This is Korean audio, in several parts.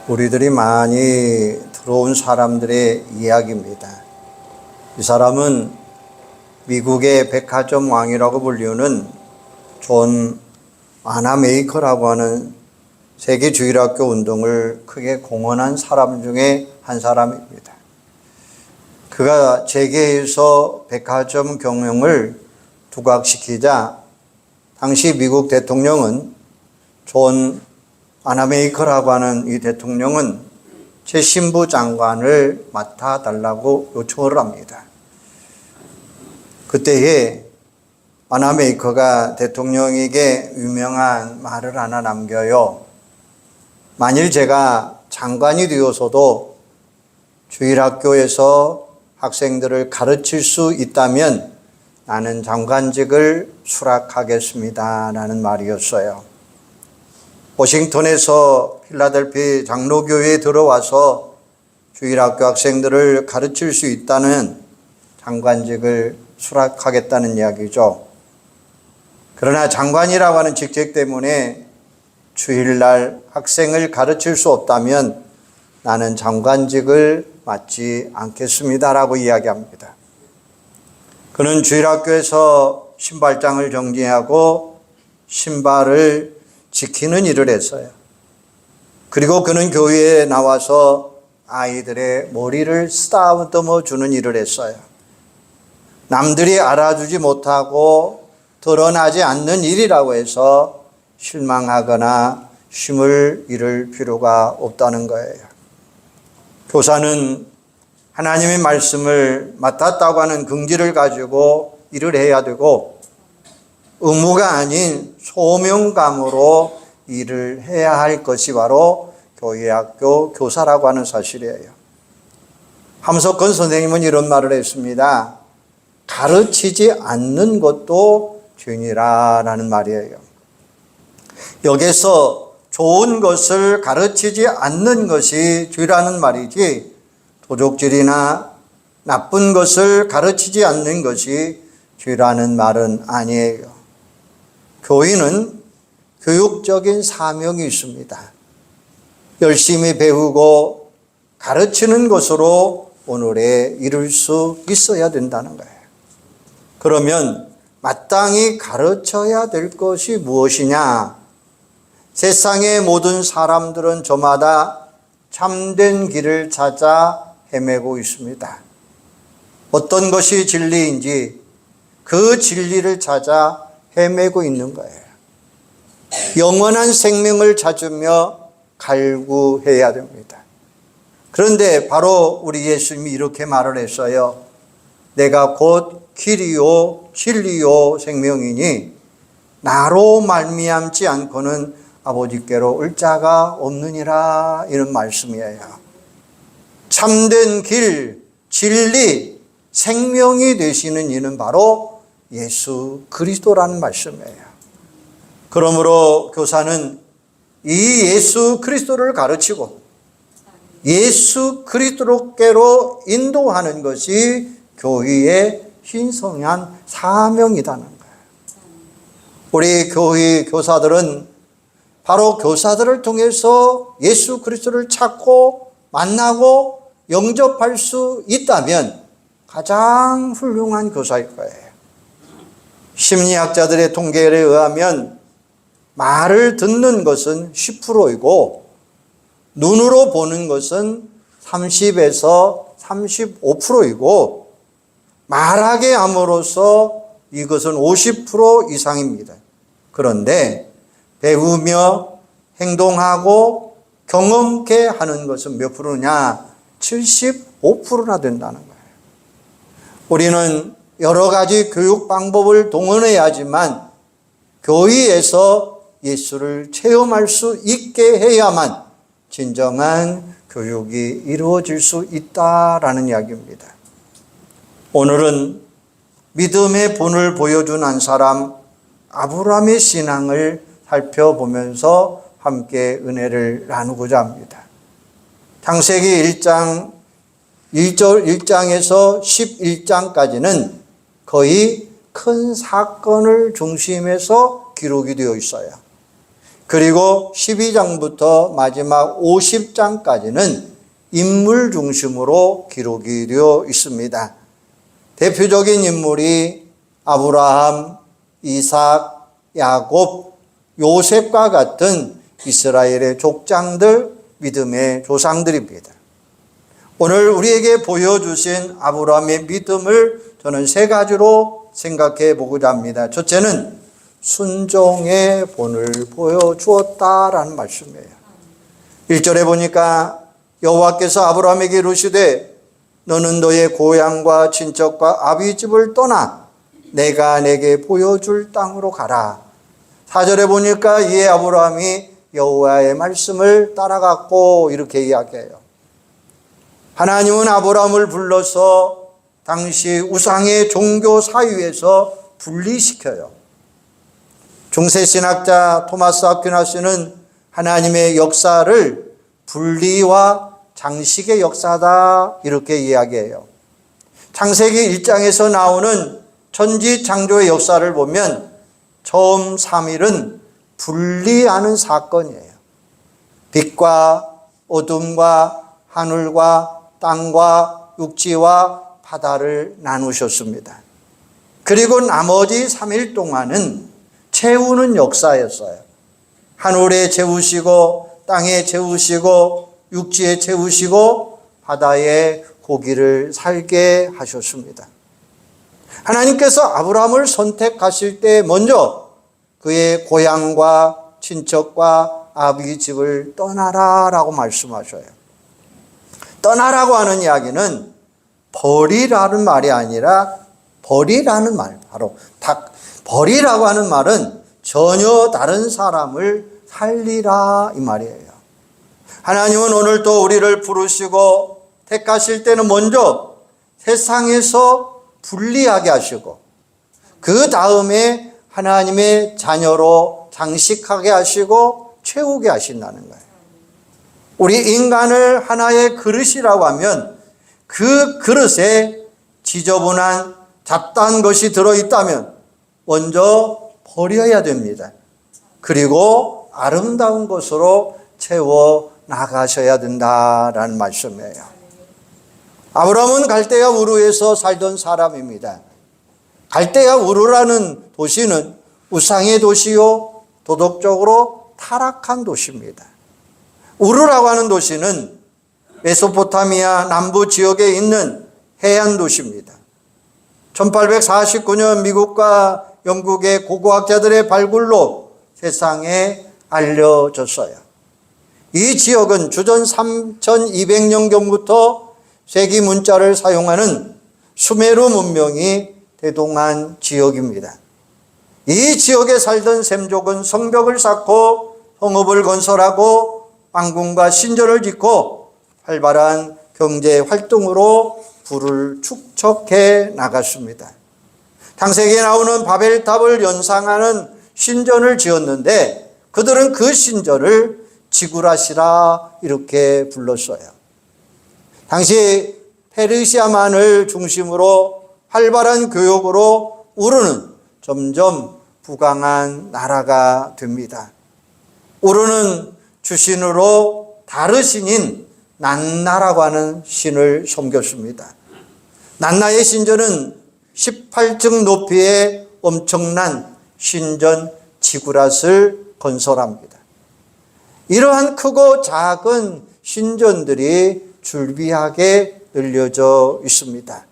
우리들이 많이 들어온 사람들의 이야기입니다. 이 사람은 미국의 백화점 왕이라고 불리우는 존 와나메이커라고 하는 세계주일학교 운동을 크게 공헌한 사람 중에 한 사람입니다. 그가 재계에서 백화점 경영을 두각시키자 당시 미국 대통령은 존 와나메이커라고 하는 이 대통령은 제 신부 장관을 맡아달라고 요청을 합니다. 그때에 와나메이커가 대통령에게 유명한 말을 하나 남겨요. 만일 제가 장관이 되어서도 주일학교에서 학생들을 가르칠 수 있다면 나는 장관직을 수락하겠습니다 라는 말이었어요. 워싱턴에서 필라델피 장로교회에 들어와서 주일학교 학생들을 가르칠 수 있다는 장관직을 수락하겠다는 이야기죠. 그러나 장관이라고 하는 직책 때문에 주일날 학생을 가르칠 수 없다면 나는 장관직을 맡지 않겠습니다라고 이야기합니다. 그는 주일학교에서 신발장을 정리하고 신발을 지키는 일을 했어요. 그리고 그는 교회에 나와서 아이들의 머리를 쓰다듬어 주는 일을 했어요. 남들이 알아주지 못하고 드러나지 않는 일이라고 해서 실망하거나 힘을 잃을 필요가 없다는 거예요. 교사는 하나님의 말씀을 맡았다고 하는 긍지를 가지고 일을 해야 되고 의무가 아닌 소명감으로 일을 해야 할 것이 바로 교회학교 교사라고 하는 사실이에요. 함석헌 선생님은 이런 말을 했습니다. 가르치지 않는 것도 죄니라라는 말이에요. 여기서 좋은 것을 가르치지 않는 것이 죄라는 말이지 도적질이나 나쁜 것을 가르치지 않는 것이 죄라는 말은 아니에요. 교인은 교육적인 사명이 있습니다. 열심히 배우고 가르치는 것으로 오늘에 이룰 수 있어야 된다는 거예요. 그러면 마땅히 가르쳐야 될 것이 무엇이냐? 세상의 모든 사람들은 저마다 참된 길을 찾아 헤매고 있습니다. 어떤 것이 진리인지 그 진리를 찾아 헤매고 있는 거예요. 영원한 생명을 찾으며 갈구해야 됩니다. 그런데 바로 우리 예수님이 이렇게 말을 했어요. 내가 곧 길이요 진리요 생명이니 나로 말미암지 않고는 아버지께로 올 자가 없느니라 이런 말씀이에요. 참된 길, 진리, 생명이 되시는 이는 바로 예수 그리스도라는 말씀이에요. 그러므로 교사는 이 예수 그리스도를 가르치고 예수 그리스도께로 인도하는 것이 교회의 신성한 사명이라는 거예요. 우리 교회 교사들은 바로 교사들을 통해서 예수 그리스도를 찾고 만나고 영접할 수 있다면 가장 훌륭한 교사일 거예요. 심리학자들의 통계에 의하면 말을 듣는 것은 10%이고 눈으로 보는 것은 30에서 35%이고 말하게 함으로써 이것은 50% 이상입니다. 그런데 배우며 행동하고 경험케 하는 것은 몇 프로냐? 75%나 된다는 거예요. 우리는 여러 가지 교육 방법을 동원해야 하지만 교회에서 예수를 체험할 수 있게 해야만 진정한 교육이 이루어질 수 있다라는 이야기입니다. 오늘은 믿음의 본을 보여준 한 사람 아브라함의 신앙을 살펴보면서 함께 은혜를 나누고자 합니다. 창세기 1장 1장에서 11장까지는 거의 큰 사건을 중심해서 기록이 되어 있어요. 그리고 12장부터 마지막 50장까지는 인물 중심으로 기록이 되어 있습니다. 대표적인 인물이 아브라함, 이삭, 야곱, 요셉과 같은 이스라엘의 족장들, 믿음의 조상들입니다. 오늘 우리에게 보여주신 아브라함의 믿음을 저는 세 가지로 생각해 보고자 합니다. 첫째는 순종의 본을 보여주었다라는 말씀이에요. 1절에 보니까 여호와께서 아브라함에게 이르시되 너는 너의 고향과 친척과 아비 집을 떠나 내가 내게 보여줄 땅으로 가라. 4절에 보니까 이에 아브라함이 여호와의 말씀을 따라갔고 이렇게 이야기해요. 하나님은 아브라함을 불러서 당시 우상의 종교 사유에서 분리시켜요. 중세신학자 토마스 아퀴나스는 하나님의 역사를 분리와 장식의 역사다 이렇게 이야기해요. 창세기 1장에서 나오는 천지 창조의 역사를 보면 처음 3일은 분리하는 사건이에요. 빛과 어둠과 하늘과 땅과 육지와 바다를 나누셨습니다. 그리고 나머지 3일 동안은 채우는 역사였어요. 하늘에 채우시고 땅에 채우시고 육지에 채우시고 바다에 고기를 살게 하셨습니다. 하나님께서 아브라함을 선택하실 때 먼저 그의 고향과 친척과 아비 집을 떠나라라고 말씀하셔요. 떠나라고 하는 이야기는 버리라는 말이 아니라 버리라는 말, 바로 버리라고 하는 말은 전혀 다른 사람을 살리라 이 말이에요. 하나님은 오늘 또 우리를 부르시고 택하실 때는 먼저 세상에서 분리하게 하시고 그 다음에 하나님의 자녀로 장식하게 하시고 채우게 하신다는 거예요. 우리 인간을 하나의 그릇이라고 하면 그 그릇에 지저분한 잡다한 것이 들어있다면 먼저 버려야 됩니다. 그리고 아름다운 것으로 채워 나가셔야 된다라는 말씀이에요. 아브라함은 갈대아 우르에서 살던 사람입니다. 갈대아 우르라는 도시는 우상의 도시요 도덕적으로 타락한 도시입니다. 우르라고 하는 도시는 메소포타미아 남부 지역에 있는 해안 도시입니다. 1849년 미국과 영국의 고고학자들의 발굴로 세상에 알려졌어요. 이 지역은 주전 3200년경부터 세기 문자를 사용하는 수메르 문명이 대동한 지역입니다. 이 지역에 살던 셈족은 성벽을 쌓고 성읍을 건설하고 왕궁과 신전을 짓고 활발한 경제 활동으로 부를 축적해 나갔습니다. 창세기에 나오는 바벨탑을 연상하는 신전을 지었는데 그들은 그 신전을 지구라시라 이렇게 불렀어요. 당시 페르시아만을 중심으로 활발한 교역으로 우르는 점점 부강한 나라가 됩니다. 우르는 주신으로 다르신인 난나라고 하는 신을 섬겼습니다. 난나의 신전은 18층 높이의 엄청난 신전 지구랏을 건설합니다. 이러한 크고 작은 신전들이 줄비하게 늘려져 있습니다.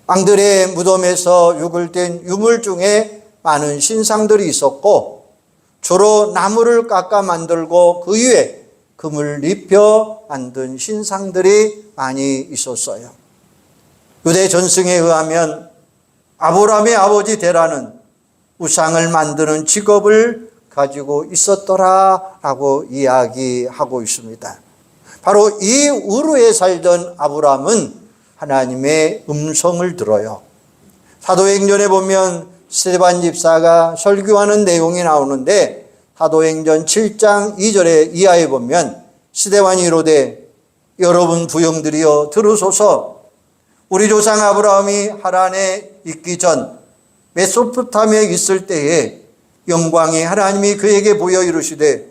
왕들의 무덤에서 육을 뗀 유물 중에 많은 신상들이 있었고 주로 나무를 깎아 만들고 그 위에 금을 입혀 만든 신상들이 많이 있었어요. 유대 전승에 의하면 아브라함의 아버지 데라는 우상을 만드는 직업을 가지고 있었더라라고 이야기하고 있습니다. 바로 이 우르에 살던 아브라함은 하나님의 음성을 들어요. 사도행전에 보면 스데반 집사가 설교하는 내용이 나오는데 사도행전 7장 2절에 이하에 보면 스데반이 이르되 여러분 부형들이여 들으소서. 우리 조상 아브라함이 하란에 있기 전 메소포타미아에 있을 때에 영광이 하나님이 그에게 보여 이르시되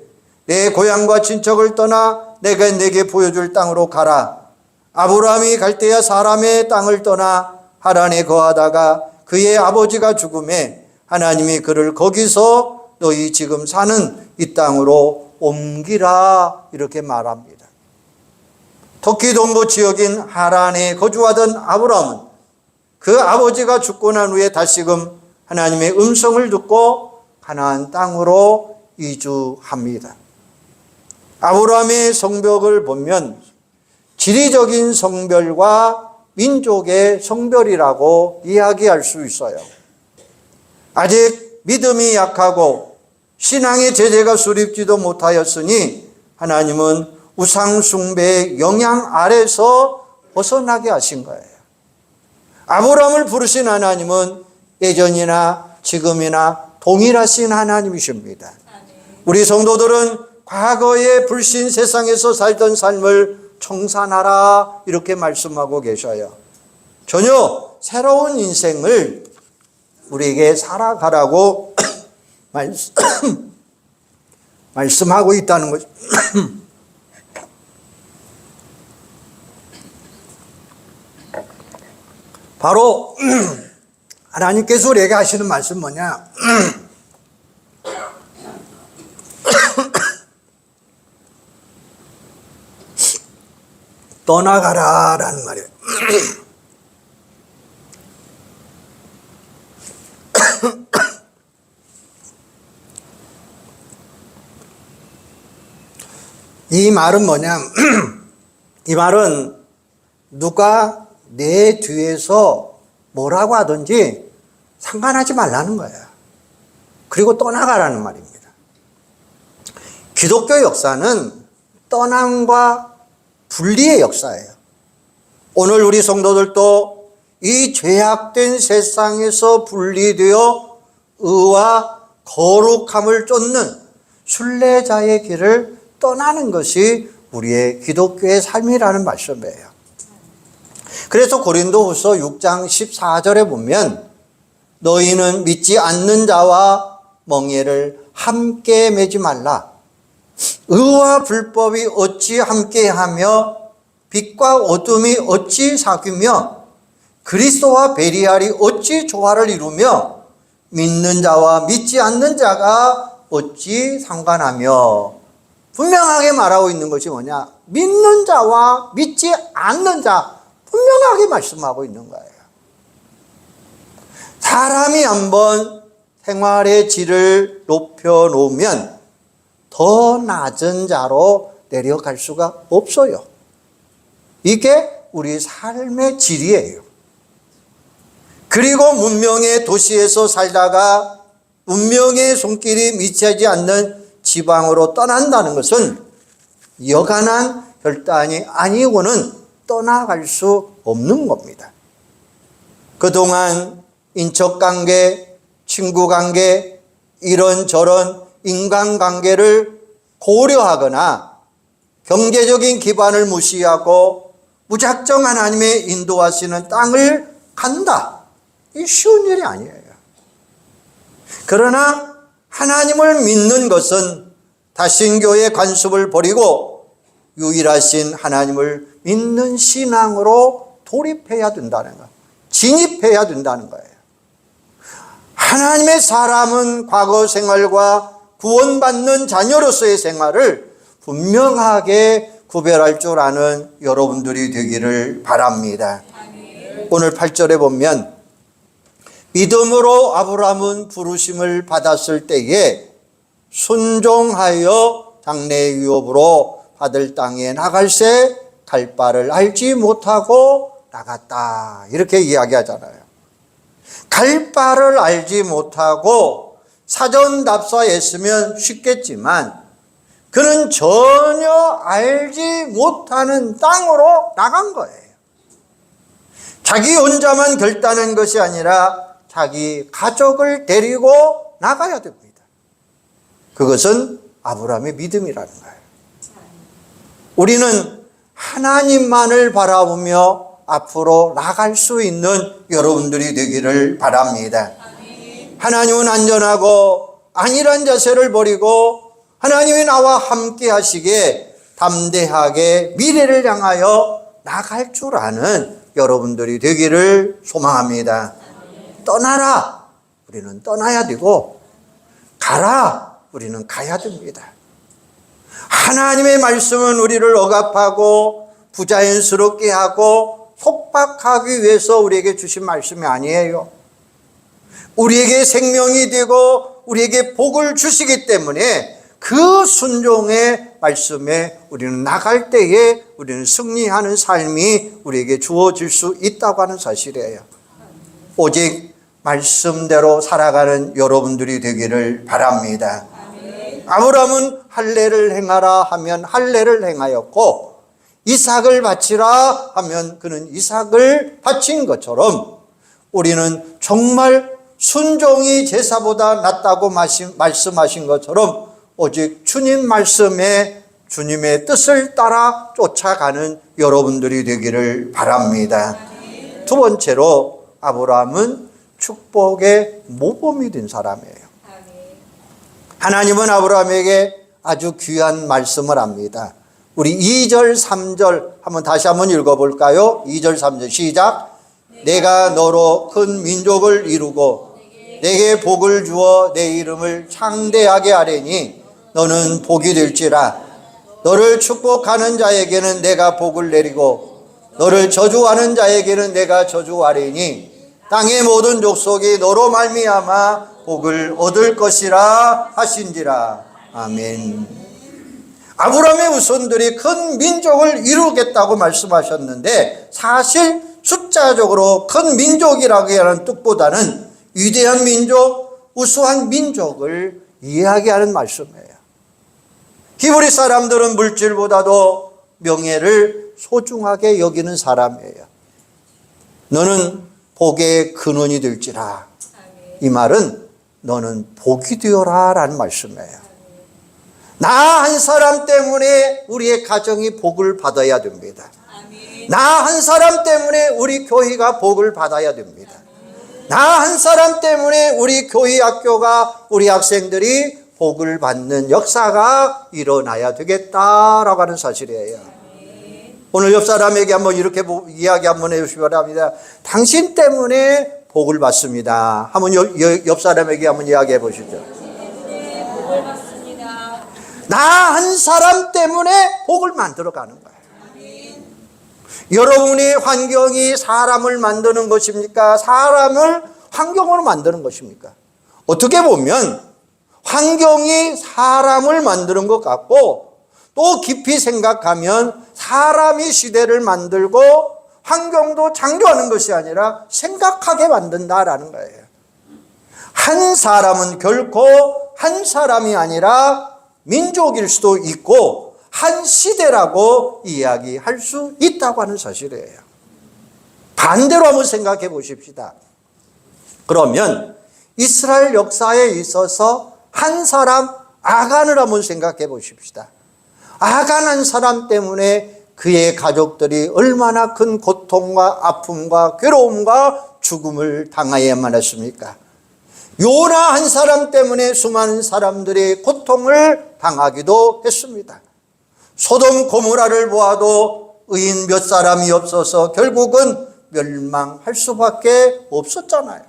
내 고향과 친척을 떠나 내가 내게 보여줄 땅으로 가라. 아브라함이 갈대아 사람의 땅을 떠나 하란에 거하다가 그의 아버지가 죽음에 하나님이 그를 거기서 너희 지금 사는 이 땅으로 옮기라 이렇게 말합니다. 터키 동부 지역인 하란에 거주하던 아브라함은 그 아버지가 죽고 난 후에 다시금 하나님의 음성을 듣고 가나안 땅으로 이주합니다. 아브라함의 성벽을 보면 지리적인 성별과 민족의 성별이라고 이야기할 수 있어요. 아직 믿음이 약하고 신앙의 제재가 수립지도 못하였으니 하나님은 우상 숭배의 영향 아래서 벗어나게 하신 거예요. 아브라함을 부르신 하나님은 예전이나 지금이나 동일하신 하나님이십니다. 우리 성도들은 과거의 불신 세상에서 살던 삶을 청산하라 이렇게 말씀하고 계셔요. 전혀 새로운 인생을 우리에게 살아가라고 말씀하고 있다는 거죠. 바로 하나님께서 우리에게 하시는 말씀 뭐냐? 떠나가라라는 말이에요. 이 말은 뭐냐? 이 말은 누가 내 뒤에서 뭐라고 하든지 상관하지 말라는 거예요. 그리고 떠나가라는 말입니다. 기독교 역사는 떠남과 분리의 역사예요. 오늘 우리 성도들도 이 죄악된 세상에서 분리되어 의와 거룩함을 쫓는 순례자의 길을 떠나는 것이 우리의 기독교의 삶이라는 말씀이에요. 그래서 고린도후서 6장 14절에 보면 너희는 믿지 않는 자와 멍에를 함께 매지 말라. 의와 불법이 어찌 함께하며 빛과 어둠이 어찌 사귀며 그리스도와 베리알이 어찌 조화를 이루며 믿는 자와 믿지 않는 자가 어찌 상관하며. 분명하게 말하고 있는 것이 뭐냐? 믿는 자와 믿지 않는 자 분명하게 말씀하고 있는 거예요. 사람이 한번 생활의 질을 높여놓으면 더 낮은 자로 내려갈 수가 없어요. 이게 우리 삶의 질이에요. 그리고 문명의 도시에서 살다가 문명의 손길이 미치지 않는 지방으로 떠난다는 것은 여간한 결단이 아니고는 떠나갈 수 없는 겁니다. 그동안 인척관계, 친구관계, 이런저런 인간관계를 고려하거나 경제적인 기반을 무시하고 무작정 하나님의 인도하시는 땅을 간다. 이 쉬운 일이 아니에요. 그러나 하나님을 믿는 것은 다신교의 관습을 버리고 유일하신 하나님을 믿는 신앙으로 돌입해야 된다는 것, 진입해야 된다는 거예요. 하나님의 사람은 과거 생활과 구원받는 자녀로서의 생활을 분명하게 구별할 줄 아는 여러분들이 되기를 바랍니다. 오늘 8절에 보면 믿음으로 아브라함은 부르심을 받았을 때에 순종하여 장래의 유업으로 받을 땅에 나갈새 갈 바를 알지 못하고 나갔다. 이렇게 이야기하잖아요. 갈 바를 알지 못하고 사전 답사했으면 쉽겠지만 그는 전혀 알지 못하는 땅으로 나간 거예요. 자기 혼자만 결단한 것이 아니라 자기 가족을 데리고 나가야 됩니다. 그것은 아브라함의 믿음이라는 거예요. 우리는 하나님만을 바라보며 앞으로 나갈 수 있는 여러분들이 되기를 바랍니다. 하나님은 안전하고 안일한 자세를 버리고 하나님이 나와 함께 하시기에 담대하게 미래를 향하여 나갈 줄 아는 여러분들이 되기를 소망합니다. 떠나라, 우리는 떠나야 되고 가라, 우리는 가야 됩니다. 하나님의 말씀은 우리를 억압하고 부자연스럽게 하고 속박하기 위해서 우리에게 주신 말씀이 아니에요. 우리에게 생명이 되고 우리에게 복을 주시기 때문에 그 순종의 말씀에 우리는 나갈 때에 우리는 승리하는 삶이 우리에게 주어질 수 있다고 하는 사실이에요. 오직 말씀대로 살아가는 여러분들이 되기를 바랍니다. 아브라함은 할례를 행하라 하면 할례를 행하였고 이삭을 바치라 하면 그는 이삭을 바친 것처럼 우리는 정말 순종이 제사보다 낫다고 말씀하신 것처럼 오직 주님 말씀에 주님의 뜻을 따라 쫓아가는 여러분들이 되기를 바랍니다. 두 번째로 아브라함은 축복의 모범이 된 사람이에요. 하나님은 아브라함에게 아주 귀한 말씀을 합니다. 우리 2절 3절 다시 한번 읽어볼까요? 2절 3절 시작. 내가 너로 큰 민족을 이루고 내게 복을 주어 내 이름을 창대하게 하리니 너는 복이 될지라. 너를 축복하는 자에게는 내가 복을 내리고 너를 저주하는 자에게는 내가 저주하리니 땅의 모든 족속이 너로 말미암아 복을 얻을 것이라 하신지라. 아멘. 아브라함의 후손들이 큰 민족을 이루겠다고 말씀하셨는데 사실 숫자적으로 큰 민족이라고 하는 뜻보다는 위대한 민족, 우수한 민족을 이야기하는 말씀이에요. 히브리 사람들은 물질보다도 명예를 소중하게 여기는 사람이에요. 너는 복의 근원이 될지라. 이 말은 너는 복이 되어라 라는 말씀이에요. 나 한 사람 때문에 우리의 가정이 복을 받아야 됩니다. 나 한 사람 때문에 우리 교회가 복을 받아야 됩니다. 나 한 사람 때문에 우리 교회 학교가 우리 학생들이 복을 받는 역사가 일어나야 되겠다라고 하는 사실이에요. 오늘 옆 사람에게 한번 이렇게 이야기 한번 해주시기 바랍니다. 당신 때문에 복을 받습니다. 한번 옆 사람에게 한번 이야기해 보시죠. 나 한 사람 때문에 복을 만들어가는 거예요. 여러분의 환경이 사람을 만드는 것입니까? 사람을 환경으로 만드는 것입니까? 어떻게 보면 환경이 사람을 만드는 것 같고 또 깊이 생각하면 사람이 시대를 만들고 환경도 창조하는 것이 아니라 생각하게 만든다라는 거예요. 한 사람은 결코 한 사람이 아니라 민족일 수도 있고 한 시대라고 이야기할 수 있다고 하는 사실이에요. 반대로 한번 생각해 보십시다. 그러면 이스라엘 역사에 있어서 한 사람 아간을 한번 생각해 보십시다. 아간 한 사람 때문에 그의 가족들이 얼마나 큰 고통과 아픔과 괴로움과 죽음을 당하야만 했습니까? 요나 한 사람 때문에 수많은 사람들이 고통을 당하기도 했습니다. 소돔 고모라를 보아도 의인 몇 사람이 없어서 결국은 멸망할 수밖에 없었잖아요.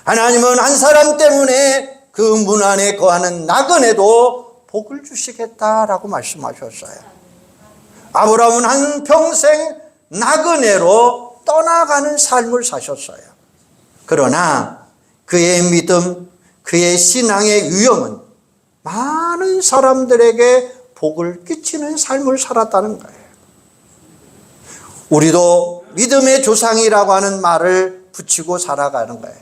하나님은 한 사람 때문에 그 문 안에 거하는 나그네도 복을 주시겠다라고 말씀하셨어요. 아브라함은 한평생 나그네로 떠나가는 삶을 사셨어요. 그러나 그의 믿음, 그의 신앙의 유형은 많은 사람들에게 복을 끼치는 삶을 살았다는 거예요. 우리도 믿음의 조상이라고 하는 말을 붙이고 살아가는 거예요.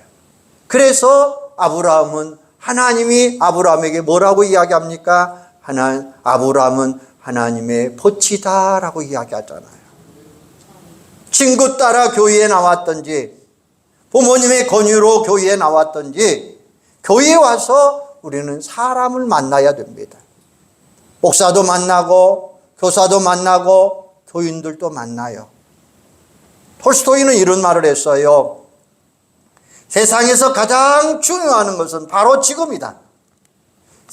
그래서 아브라함은 하나님이 아브라함에게 뭐라고 이야기합니까? 아브라함은 하나님의 보치다라고 이야기하잖아요. 친구 따라 교회에 나왔든지 부모님의 권유로 교회에 나왔든지 교회에 와서 우리는 사람을 만나야 됩니다. 목사도 만나고 교사도 만나고 교인들도 만나요. 톨스토이는 이런 말을 했어요. 세상에서 가장 중요한 것은 바로 지금이다.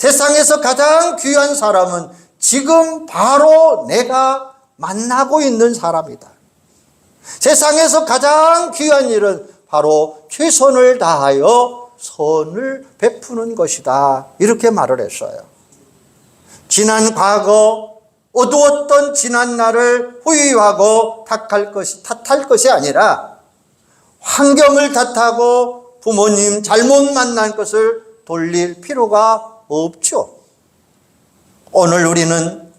세상에서 가장 귀한 사람은 지금 바로 내가 만나고 있는 사람이다. 세상에서 가장 귀한 일은 바로 최선을 다하여 선을 베푸는 것이다. 이렇게 말을 했어요. 지난 과거, 어두웠던 지난 날을 후회하고 탓할 것이 아니라 환경을 탓하고 부모님 잘못 만난 것을 돌릴 필요가 없죠. 오늘 우리는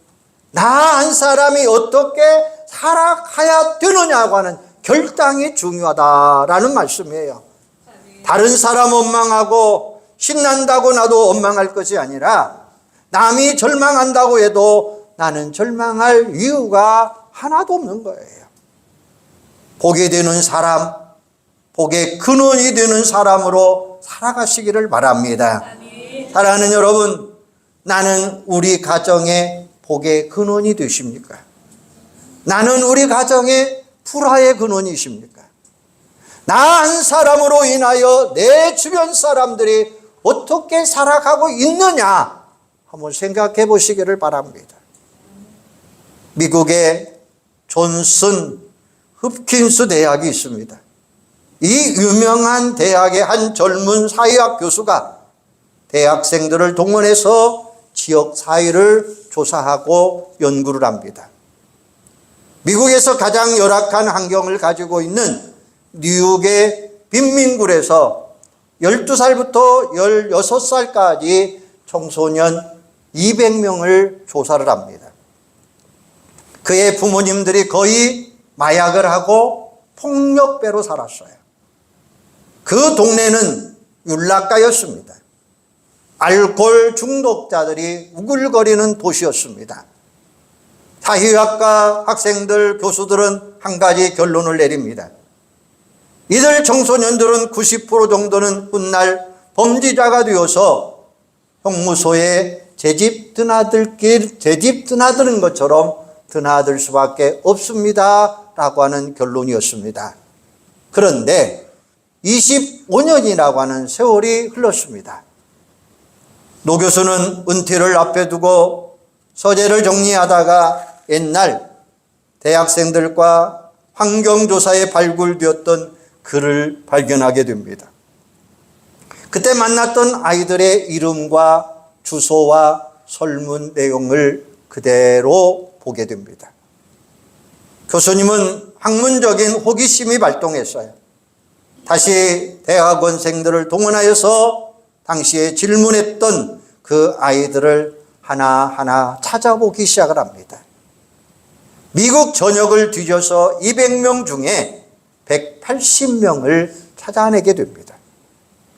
나 한 사람이 어떻게 살아가야 되느냐고 하는 결단이 중요하다라는 말씀이에요. 다른 사람 원망하고 신난다고 나도 원망할 것이 아니라 남이 절망한다고 해도 나는 절망할 이유가 하나도 없는 거예요. 복이 되는 사람, 복의 근원이 되는 사람으로 살아가시기를 바랍니다. 사랑하는 여러분, 나는 우리 가정의 복의 근원이 되십니까? 나는 우리 가정의 불화의 근원이십니까? 나 한 사람으로 인하여 내 주변 사람들이 어떻게 살아가고 있느냐 한번 생각해 보시기를 바랍니다. 미국의 존슨 흡킨스 대학이 있습니다. 이 유명한 대학의 한 젊은 사회학 교수가 대학생들을 동원해서 지역 사회를 조사하고 연구를 합니다. 미국에서 가장 열악한 환경을 가지고 있는 뉴욕의 빈민굴에서 12살부터 16살까지 청소년 200명을 조사를 합니다. 그의 부모님들이 거의 마약을 하고 폭력배로 살았어요. 그 동네는 윤락가였습니다. 알코올 중독자들이 우글거리는 도시였습니다. 사회학과 학생들, 교수들은 한 가지 결론을 내립니다. 이들 청소년들은 90% 정도는 훗날 범죄자가 되어서 형무소에 제집 드나드는 것처럼 드나들 수밖에 없습니다 라고 하는 결론이었습니다. 그런데 25년이라고 하는 세월이 흘렀습니다. 노 교수는 은퇴를 앞에 두고 서재를 정리하다가 옛날 대학생들과 환경조사에 발굴되었던 글을 발견하게 됩니다. 그때 만났던 아이들의 이름과 주소와 설문 내용을 그대로 보게 됩니다. 교수님은 학문적인 호기심이 발동했어요. 다시 대학원생들을 동원하여서 당시에 질문했던 그 아이들을 하나하나 찾아보기 시작을 합니다. 미국 전역을 뒤져서 200명 중에 180명을 찾아내게 됩니다.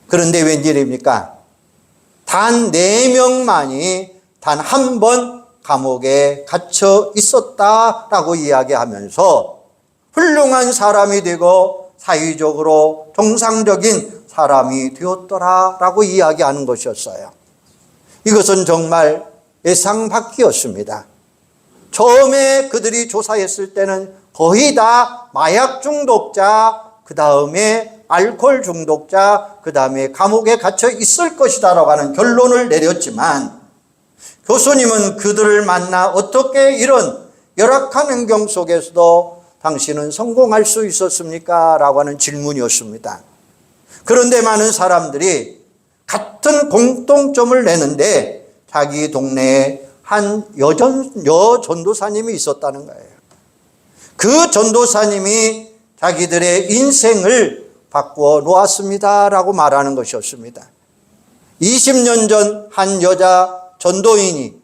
그런데 웬일입니까? 단 4명만이 단 한 번 감옥에 갇혀 있었다라고 이야기하면서 훌륭한 사람이 되고 사회적으로 정상적인 사람이 되었더라라고 이야기하는 것이었어요. 이것은 정말 예상 밖이었습니다. 처음에 그들이 조사했을 때는 거의 다 마약 중독자, 그 다음에 알코올 중독자, 그 다음에 감옥에 갇혀 있을 것이다라고 하는 결론을 내렸지만 교수님은 그들을 만나 어떻게 이런 열악한 환경 속에서도 당신은 성공할 수 있었습니까? 라고 하는 질문이었습니다. 그런데 많은 사람들이 같은 공통점을 내는데 자기 동네에 한 여전도사님이 있었다는 거예요. 그 전도사님이 자기들의 인생을 바꾸어 놓았습니다 라고 말하는 것이었습니다. 20년 전 한 여자 전도인이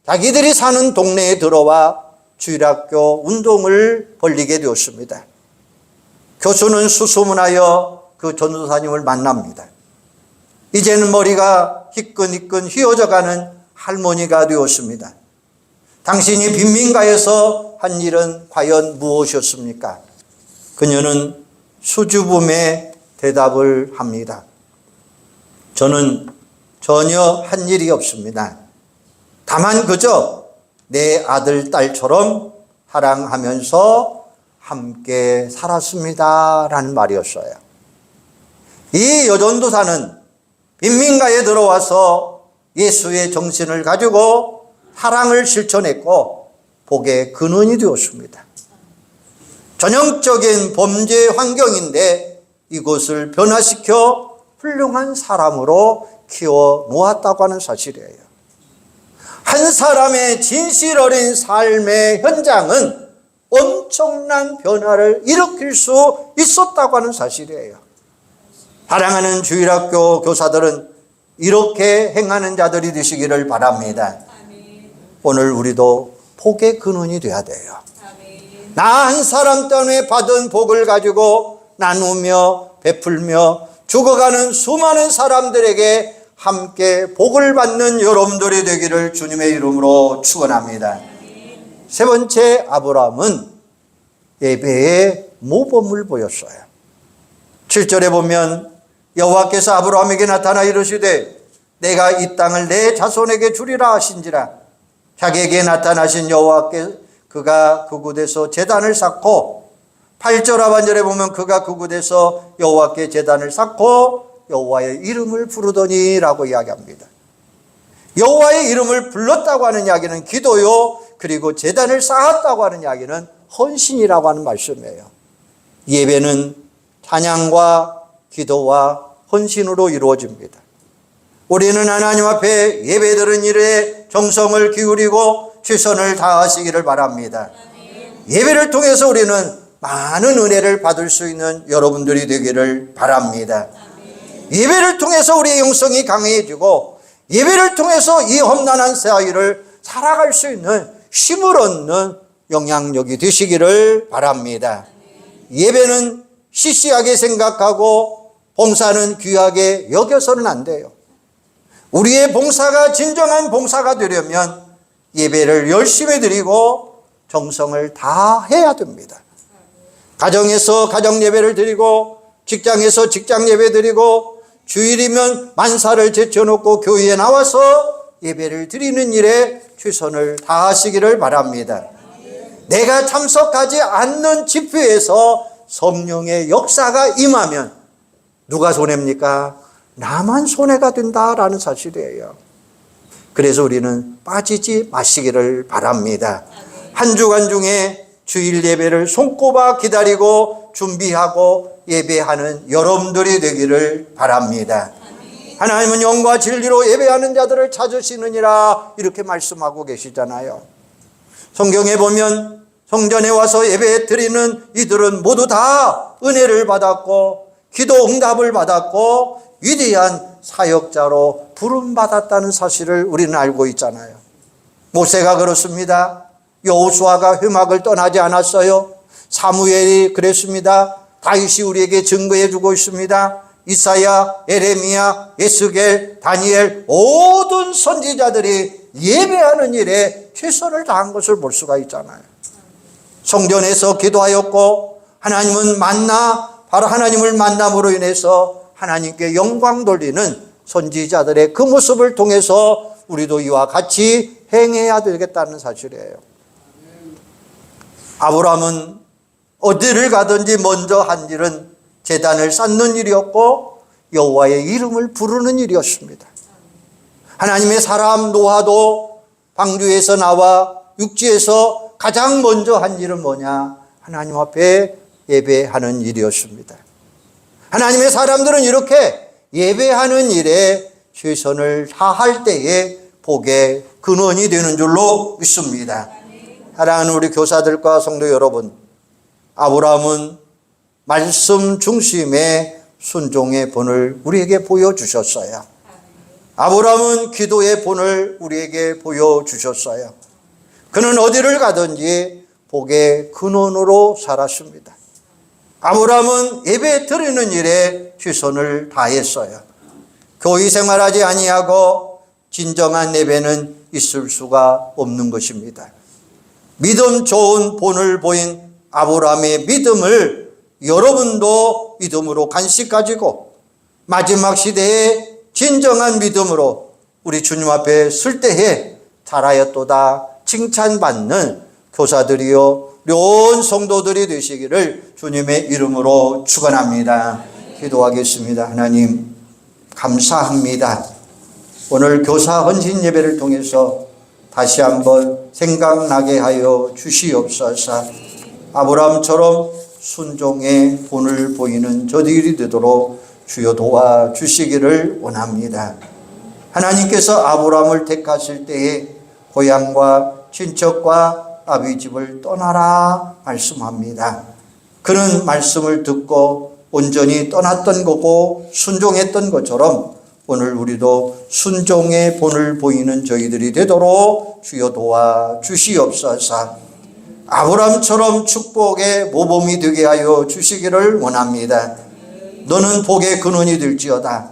자기들이 사는 동네에 들어와 주일학교 운동을 벌리게 되었습니다. 교수는 수소문하여 그 전도사님을 만납니다. 이제는 머리가 희끈희끈 휘어져가는 할머니가 되었습니다. 당신이 빈민가에서 한 일은 과연 무엇이었습니까? 그녀는 수줍음에 대답을 합니다. 저는 전혀 한 일이 없습니다. 다만 그저 내 아들, 딸처럼 사랑하면서 함께 살았습니다 라는 말이었어요. 이 여전도사는 빈민가에 들어와서 예수의 정신을 가지고 사랑을 실천했고 복의 근원이 되었습니다. 전형적인 범죄 환경인데 이곳을 변화시켜 훌륭한 사람으로 키워 놓았다고 하는 사실이에요. 한 사람의 진실 어린 삶의 현장은 엄청난 변화를 일으킬 수 있었다고 하는 사실이에요. 사랑하는 주일학교 교사들은 이렇게 행하는 자들이 되시기를 바랍니다. 오늘 우리도 복의 근원이 되어야 돼요. 나 한 사람 때문에 받은 복을 가지고 나누며 베풀며 죽어가는 수많은 사람들에게 함께 복을 받는 여러분들이 되기를 주님의 이름으로 축원합니다. 세 번째, 아브라함은 예배의 모범을 보였어요. 7절에 보면 여호와께서 아브라함에게 나타나 이르시되 내가 이 땅을 내 자손에게 주리라 하신지라. 자기에게 나타나신 여호와께 그가 그곳에서 제단을 쌓고 8절 하반절에 보면 그가 그곳에서 여호와께 제단을 쌓고 여호와의 이름을 부르더니 라고 이야기합니다. 여호와의 이름을 불렀다고 하는 이야기는 기도요, 그리고 제단을 쌓았다고 하는 이야기는 헌신이라고 하는 말씀이에요. 예배는 찬양과 기도와 헌신으로 이루어집니다. 우리는 하나님 앞에 예배드린 일에 정성을 기울이고 최선을 다하시기를 바랍니다. 예배를 통해서 우리는 많은 은혜를 받을 수 있는 여러분들이 되기를 바랍니다. 예배를 통해서 우리의 영성이 강해지고 예배를 통해서 이 험난한 사회를 살아갈 수 있는 힘을 얻는 영향력이 되시기를 바랍니다. 예배는 시시하게 생각하고 봉사는 귀하게 여겨서는 안 돼요. 우리의 봉사가 진정한 봉사가 되려면 예배를 열심히 드리고 정성을 다해야 됩니다. 가정에서 가정 예배를 드리고 직장에서 직장 예배 드리고 주일이면 만사를 제쳐놓고 교회에 나와서 예배를 드리는 일에 최선을 다하시기를 바랍니다. 내가 참석하지 않는 집회에서 성령의 역사가 임하면 누가 손해입니까? 나만 손해가 된다라는 사실이에요. 그래서 우리는 빠지지 마시기를 바랍니다. 한 주간 중에 주일 예배를 손꼽아 기다리고 준비하고 예배하는 여러분들이 되기를 바랍니다. 하나님은 영과 진리로 예배하는 자들을 찾으시느니라 이렇게 말씀하고 계시잖아요. 성경에 보면 성전에 와서 예배 드리는 이들은 모두 다 은혜를 받았고 기도 응답을 받았고 위대한 사역자로 부름받았다는 사실을 우리는 알고 있잖아요. 모세가 그렇습니다. 여호수아가 회막을 떠나지 않았어요. 사무엘이 그랬습니다. 다윗이 우리에게 증거해 주고 있습니다. 이사야, 에레미야, 에스겔, 다니엘 모든 선지자들이 예배하는 일에 최선을 다한 것을 볼 수가 있잖아요. 성전에서 기도하였고 하나님은 바로 하나님을 만남으로 인해서 하나님께 영광 돌리는 선지자들의 그 모습을 통해서 우리도 이와 같이 행해야 되겠다는 사실이에요. 아브라함은 어디를 가든지 먼저 한 일은 제단을 쌓는 일이었고 여호와의 이름을 부르는 일이었습니다. 하나님의 사람 노아도 방주에서 나와 육지에서 가장 먼저 한 일은 뭐냐? 하나님 앞에 예배하는 일이었습니다. 하나님의 사람들은 이렇게 예배하는 일에 최선을 다할 때에 복의 근원이 되는 줄로 믿습니다. 사랑하는 우리 교사들과 성도 여러분, 아브라함은 말씀 중심의 순종의 본을 우리에게 보여주셨어요. 아브라함은 기도의 본을 우리에게 보여주셨어요. 그는 어디를 가든지 복의 근원으로 살았습니다. 아브라함은 예배 드리는 일에 최선을 다했어요. 교회 생활하지 아니하고 진정한 예배는 있을 수가 없는 것입니다. 믿음 좋은 본을 보인 아브라함의 믿음을 여러분도 믿음으로 간식 가지고 마지막 시대에 진정한 믿음으로 우리 주님 앞에 설 때에 잘하였도다 칭찬받는 교사들이요 온 성도들이 되시기를 주님의 이름으로 축원합니다. 기도하겠습니다. 하나님 감사합니다. 오늘 교사 헌신 예배를 통해서 다시 한번 생각나게 하여 주시옵소서. 아브라함처럼 순종의 본을 보이는 저들이 되도록 주여 도와주시기를 원합니다. 하나님께서 아브라함을 택하실 때에 고향과 친척과 아비 집을 떠나라 말씀합니다. 그는 말씀을 듣고 온전히 떠났던 거고 순종했던 것처럼 오늘 우리도 순종의 본을 보이는 저희들이 되도록 주여 도와주시옵소서. 아브라함처럼 축복의 모범이 되게 하여 주시기를 원합니다. 너는 복의 근원이 될지어다.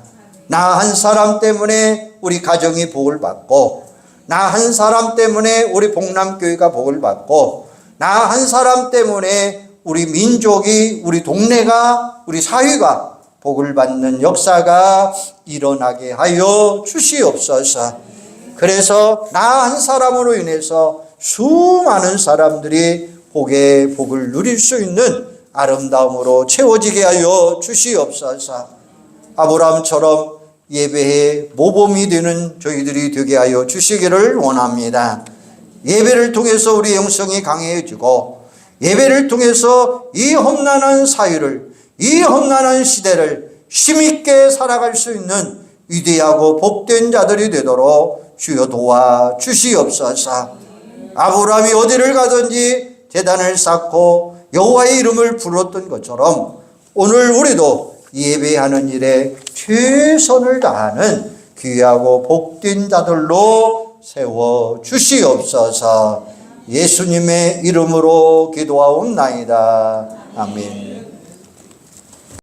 나 한 사람 때문에 우리 가정이 복을 받고, 나 한 사람 때문에 우리 복남교회가 복을 받고, 나 한 사람 때문에 우리 민족이, 우리 동네가, 우리 사회가 복을 받는 역사가 일어나게 하여 주시옵소서. 그래서 나 한 사람으로 인해서 수많은 사람들이 복을 누릴 수 있는 아름다움으로 채워지게 하여 주시옵소서. 아브라함처럼 예배의 모범이 되는 저희들이 되게 하여 주시기를 원합니다. 예배를 통해서 우리 영성이 강해지고, 예배를 통해서 이 험난한 사회를, 이 험난한 시대를 힘있게 살아갈 수 있는 위대하고 복된 자들이 되도록 주여 도와주시옵소서. 아브라함이 어디를 가든지 제단을 쌓고 여호와의 이름을 불렀던 것처럼 오늘 우리도 예배하는 일에 최선을 다하는 귀하고 복된 자들로 세워주시옵소서. 예수님의 이름으로 기도하옵나이다. 아멘.